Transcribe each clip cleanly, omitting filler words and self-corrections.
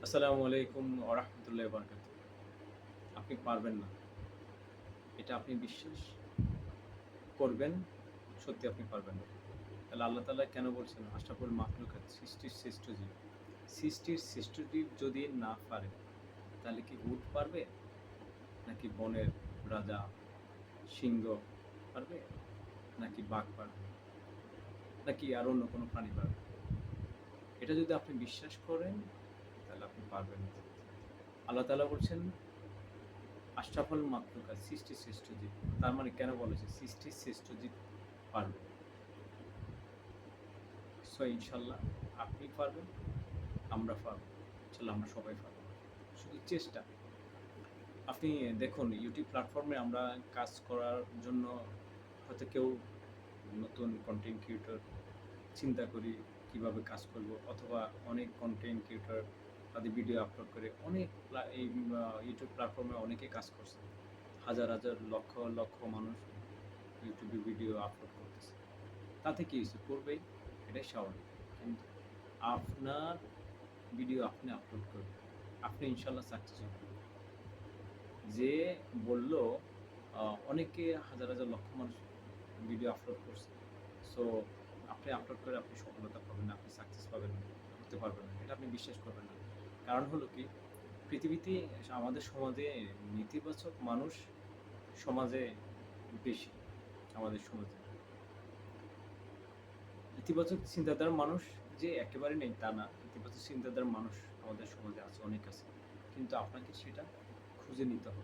আসসালামু আলাইকুম ওয়া রাহমাতুল্লাহি ওয়া বারাকাতুহু। আপনি পারবেন না। এটা আপনি বিশ্বাস করবেন, সত্যি আপনি পারবেন না। তাহলে আল্লাহ তাআলা কেন বলছেন আশরাফুল মাখলুকাত সৃষ্টির শ্রেষ্ঠ জীব। সৃষ্টির শ্রেষ্ঠ জীব যদি না পারে, তাহলে কি উট পারবে? নাকি বনের রাজা সিংহ পারবে? নাকি বাঘ পারবে? নাকি আর অন্য কোনো প্রাণী পারবে? এটা যদি আপনি বিশ্বাস করেন, তাহলে আপনি পারবেন না। আল্লাহ তাআলা বলছেন আশরাফুল মাখলুকাত সৃষ্টির শ্রেষ্ঠ জীব। তার মানে কেন বলেছে সৃষ্টির শ্রেষ্ঠ জীব পারবে? সো ইনশাল্লাহ আপনি পারবেন, আমরা পারবো। ইনশাল্লাহ আমরা সবাই পারবো। শুধু চেষ্টা। আপনি দেখুন ইউটিউব প্ল্যাটফর্মে আমরা কাজ করার জন্য হয়তো কেউ নতুন কনটেন্ট ক্রিয়েটর চিন্তা করি কিভাবে কাজ করব, অথবা অনেক কনটেন্ট ক্রিয়েটর তাদের ভিডিও আপলোড করে অনেক এই ইউটিউব প্ল্যাটফর্মে অনেকে কাজ করছে। হাজার হাজার লক্ষ লক্ষ মানুষ ইউটিউবে ভিডিও আপলোড করতেছে। তাতে কি হইছে? করবেই, এটাই স্বাভাবিক। কিন্তু আপনার ভিডিও আপনি আপলোড করবেন। আপনি ইনশাআল্লাহ সাকসেস হবেন। যে বলল আ অনেকে হাজার, হাজার লক্ষ মানুষ ভিডিও আপলোড করছে। সো আপনি আপলোড করে আপনি সফলতা পাবেন না, আপনি সাকসেস পাবেন না, হতে পারবেন না। এটা আপনি বিশ্বাস করবেন না। কারণ হলো কি, পৃথিবীতে আমাদের সমাজে নেতিবাচক মানুষ সমাজে বেশি, আমাদের সমাজে। ইতিবাচক চিন্তাধারার মানুষ যে একেবারে নেই তা না। ইতিবাচক চিন্তাধারার মানুষ আমাদের সমাজে আছে, অনেক আছে। কিন্তু আপনাকে সেটা খুঁজে নিতে হবে।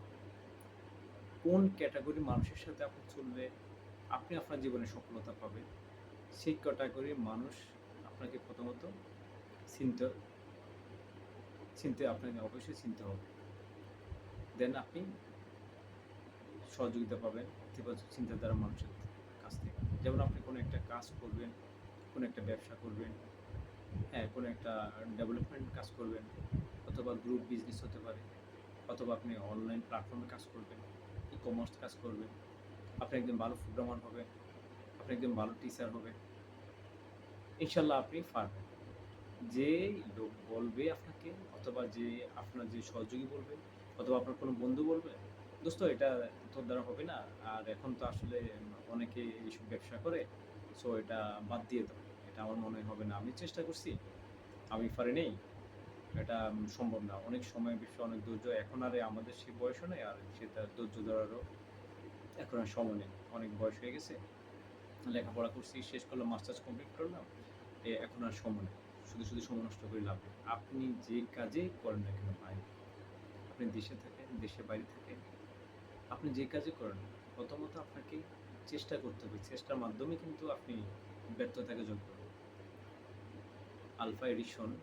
কোন ক্যাটেগরির মানুষের সাথে আপনি চললে আপনি আপনার জীবনে সফলতা পাবেন, সেই ক্যাটেগরির মানুষ আপনাকে প্রথমত চিনতে চিনতে আপনাকে অবশ্যই চিনতে হবে। দেন আপনি সহযোগিতা পাবেন ইতিবাচক চিন্তাধারার মানুষের কাছ থেকে। যেমন আপনি কোনো একটা কাজ করবেন, কোনো একটা ব্যবসা করবেন, হ্যাঁ, কোনো একটা ডেভেলপমেন্ট কাজ করবেন, অথবা গ্রুপ বিজনেস হতে পারে, অথবা আপনি অনলাইন প্ল্যাটফর্মে কাজ করবেন, ই-কমার্স কাজ করবেন। আপনি একজন ভালো প্রোগ্রামার হবেন, আপনি একজন ভালো টিচার হবেন। ইনশাআল্লাহ আপনি পারবেন। যেই লোক বলবে আপনাকে, অথবা যে আপনার যে সহযোগী বলবে, অথবা আপনার কোনো বন্ধু বলবে, "দোস্ত এটা তোর দ্বারা হবে না। আর এখন তো আসলে অনেকে এইসব ব্যবসা করে। সো এটা বাদ দিয়ে দাও। এটা আমার মনে হয় হবে না। আমি চেষ্টা করছি, আমি পারি নাই। এটা সম্ভব না। অনেক সময় বিষয়, অনেক ধৈর্য। এখন আর আমাদের সেই বয়সও নেই। আর সেটা ধৈর্য ধরারও এখন আর সময় নেই। অনেক বয়স হয়ে গেছে। লেখাপড়া করছি, শেষ করলাম, মাস্টার্স কমপ্লিট করলাম। এখন আর সময় নেই। শুধু সময় নষ্ট করে লাভ নেই। আপনি যে কাজেই করেন না কেন ভাই, আপনি দেশে থাকেন, দেশের বাইরে থাকেন, আপনি যে কাজই করেন না, প্রথমত আপনাকে চেষ্টা করতে হবে। চেষ্টার মাধ্যমে কিন্তু আপনি ব্যর্থতাকে জয় করবেন। আলফা এডিসন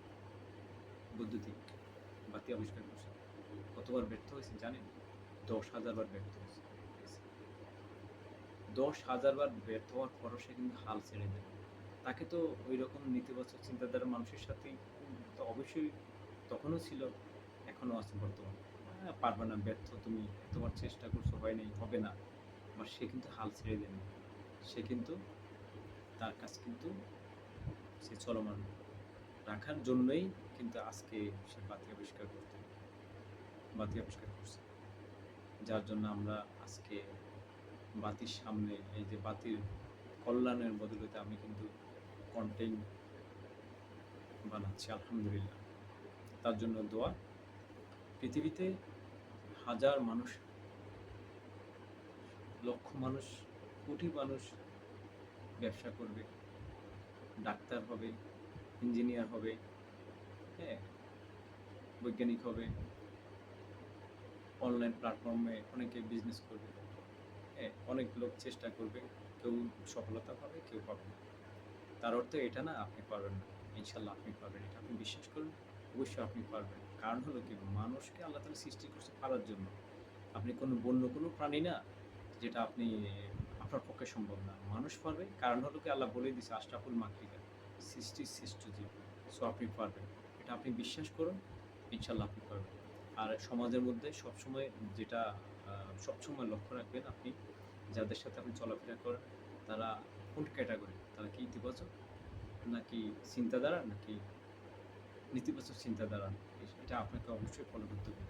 বৈদ্যুতিক বাতি আবিষ্কার করছে। কতবার ব্যর্থ হয়েছে জানেন? ১০,০০০ বার ব্যর্থ হয়েছে। ১০,০০০ বার ব্যর্থ হওয়ার পরও সে কিন্তু হাল ছেড়ে দেয়নি। তাকে তো ঐরকম নেতিবাচক চিন্তাধারার মানুষের সাথেই তো অবশ্যই তখনও ছিল, এখনো আছে বর্তমানে। পারবে না, ব্যর্থ তুমি, এতবার চেষ্টা করছো, হয় নাই, হবে না। বাট সে কিন্তু হাল ছেড়ে দেয়নি। সে কিন্তু তার কাজ কিন্তু সে চলমান রাখার জন্যই কিন্তু আজকে সে বাতি আবিষ্কার করছে। যার জন্য আমরা আজকে বাতির সামনে, এই যে বাতির কল্যাণের বদৌলতে আমি কিন্তু কনটেন্ট বানাচ্ছি আলহামদুলিল্লাহ। তার জন্য দোয়া। পৃথিবীতে হাজার মানুষ, লক্ষ মানুষ, কোটি মানুষ ব্যবসা করবে, ডাক্তার হবে, ইঞ্জিনিয়ার হবে, হ্যাঁ, বৈজ্ঞানিক হবে, অনলাইন প্ল্যাটফর্মে অনেকে বিজনেস করবে, হ্যাঁ, অনেক লোক চেষ্টা করবে, কেউ সফলতা পাবে, কেউ পাবে না। তার অর্থ এটা না আপনি পারবেন না। ইনশাআল্লাহ আপনি পারবেন। এটা আপনি বিশ্বাস করুন, অবশ্যই আপনি পারবেন। কারণ হলো কি, মানুষকে আল্লাহ তাআলা সৃষ্টি করছে পারার জন্য। আপনি কোনো বন্য কোনো প্রাণী না, যেটা আপনি আপনার পক্ষে সম্ভব না। মানুষ পারবে, কারণ হলো কি আল্লাহ বলেই দিছে আশরাফুল মাখলুকাত সৃষ্টির শ্রেষ্ঠ জীব। সো আপনি পারবেন। এটা আপনি বিশ্বাস করুন, ইনশাআল্লাহ আপনি পারবেন। আর সমাজের মধ্যে সবসময় যেটা সবসময় লক্ষ্য রাখবেন আপনি, যাদের সাথে আপনি চলাফেরা করেন, তারা কোন ক্যাটেগরি? তারা কি ইতিবাচক নাকি চিন্তাধারা, নাকি নেতিবাচক চিন্তাধারা? এটা আপনাকে অবশ্যই ফলো করতে হবে।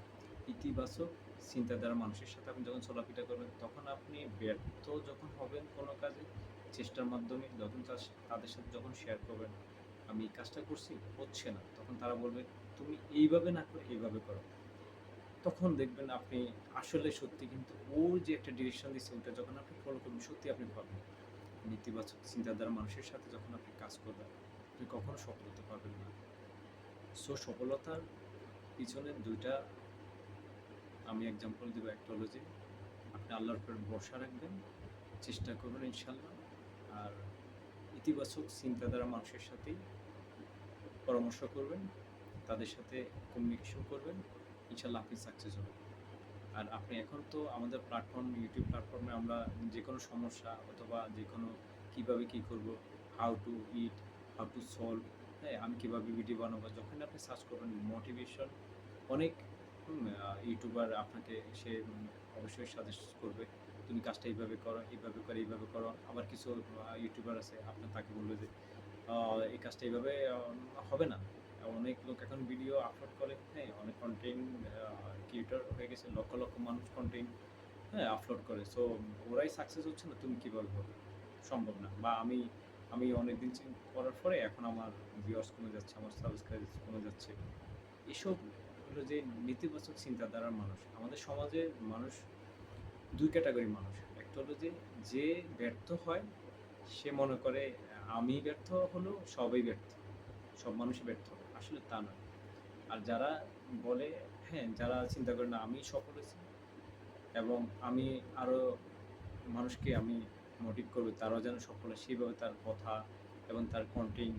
ইতিবাচক চিন্তাধারা মানুষের সাথে আপনি যখন চলাফেরা করবেন, তখন আপনি ব্যর্থ যখন হবেন কোনো কাজে, চেষ্টার মাধ্যমে যখন তাদের সাথে যখন শেয়ার করবেন, আমি এই কাজটা করছি, হচ্ছে না। তখন তারা বলবে, "তুমি এইভাবে না করে এইভাবে করো।" তখন দেখবেন আপনি আসলে সত্যি কিন্তু ওর যে একটা ডিরেকশন দিচ্ছে, ওটা যখন আপনি ফলো করবেন, সত্যি আপনি পারবেন। নেতিবাচক চিন্তাধারা মানুষের সাথে যখন আপনি কাজ করবেন, আপনি কখনো সফল হতে পারবেন না। সো সফলতার পিছনে ২ টা আমি এক্সাম্পল দিব। একটা হলো যে আপনি আল্লাহর উপর ভরসা রাখবেন, চেষ্টা করবেন ইনশাআল্লাহ। আর ইতিবাচক চিন্তাধারা মানুষের সাথেই পরামর্শ করবেন, তাদের সাথে কমিউনিকেশন করবেন, ইনশাআল্লাহ আপনি সাকসেস হবেন। আর আপনি এখন তো আমাদের প্ল্যাটফর্ম, ইউটিউব প্ল্যাটফর্মে আমরা যেকোনো সমস্যা অথবা যেকোনো কিভাবে কি করব, how to it, how to solve, হ্যাঁ? আমি কিভাবে ভিডিও বানাবো, যখন আপনি সার্চ করবেন মোটিভেশন, অনেক ইউটিউবার আপনাকে সে অবশ্যই সাজেস্ট করবে। তুমি কাজটা এইভাবে করো, এইভাবে করো, এইভাবে করো। আবার কিছু ইউটিউবার আছে, আপনার তাকে বলবে যে আ এই কাজটা এভাবে হবে না। অনেক লোক এখন ভিডিও আপলোড করে, হ্যাঁ? অনেক কনটেন্ট ক্রিয়েটর হয়ে গেছে। লক্ষ, লক্ষ মানুষ কনটেন্ট, হ্যাঁ? আপলোড করে। সো ওরাই সাকসেস হচ্ছে না, তুমি কিভাবে হবে? সম্ভব না। বা আমি অনেকদিন করার পরে এখন আমার ভিউয়ার্স কমে যাচ্ছে, আমার সাবস্ক্রাইব কমে যাচ্ছে। এসব হলো যে নেতিবাচক চিন্তাধারার মানুষ। আমাদের সমাজে মানুষ ২ ক্যাটেগরির মানুষ। একটা হলো যে ব্যর্থ হয়, সে মনে করে আমি ব্যর্থ হলেও সবাই ব্যর্থ। সব মানুষই ব্যর্থ। আসলে তা নয়। আর যারা বলে, হ্যাঁ, যারা চিন্তা করে না আমি সফল হইছি এবং আমি আরো মানুষকে আমি মোটিভ করব তারাও যেন সফল হয়, সেভাবে তার কথা এবং তার কন্টেন্ট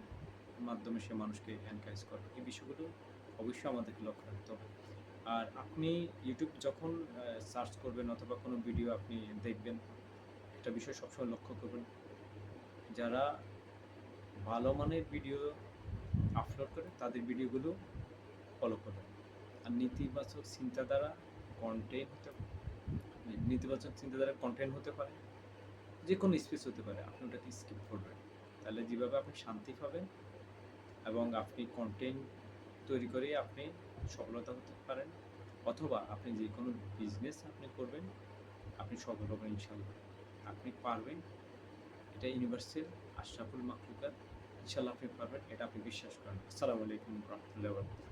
মাধ্যমে সে মানুষকে এনকারেজ করে। এই বিষয়গুলো অবশ্যই আমাদেরকে লক্ষ্য রাখতে হবে। আর আপনি ইউটিউব যখন সার্চ করবেন অথবা কোনো ভিডিও আপনি দেখবেন, একটা বিষয় সবসময় লক্ষ্য করবেন, যারা ভালো মানের ভিডিও আপলোড করে তাদের ভিডিওগুলো ফলো করবেন। আর কন্টেন্ট হতে নেতিবাচক চিন্তাধারার কন্টেন্ট হতে পারে, যেকোনো স্পেস হতে পারে, আপনি ওটাকে স্কিপ করবেন। তাহলে যেভাবে আপনি শান্তি পাবেন এবং আপনি কন্টেন্ট তৈরি করে আপনি সফলতা হতে পারেন, অথবা আপনি যেকোনো বিজনেস আপনি করবেন, আপনি সফল হবেন ইনশাআল্লাহ। আপনি পারবেন, এটা ইউনিভার্সাল, আশরাফুল মাখলুকাত। ইনশাআল্লাহ আপনি পারবেন, এটা আপনি বিশ্বাস করেন। আসসালামু আলাইকুম ওয়া রাহমাতুল্লাহি ওয়া বারাকাতুহু।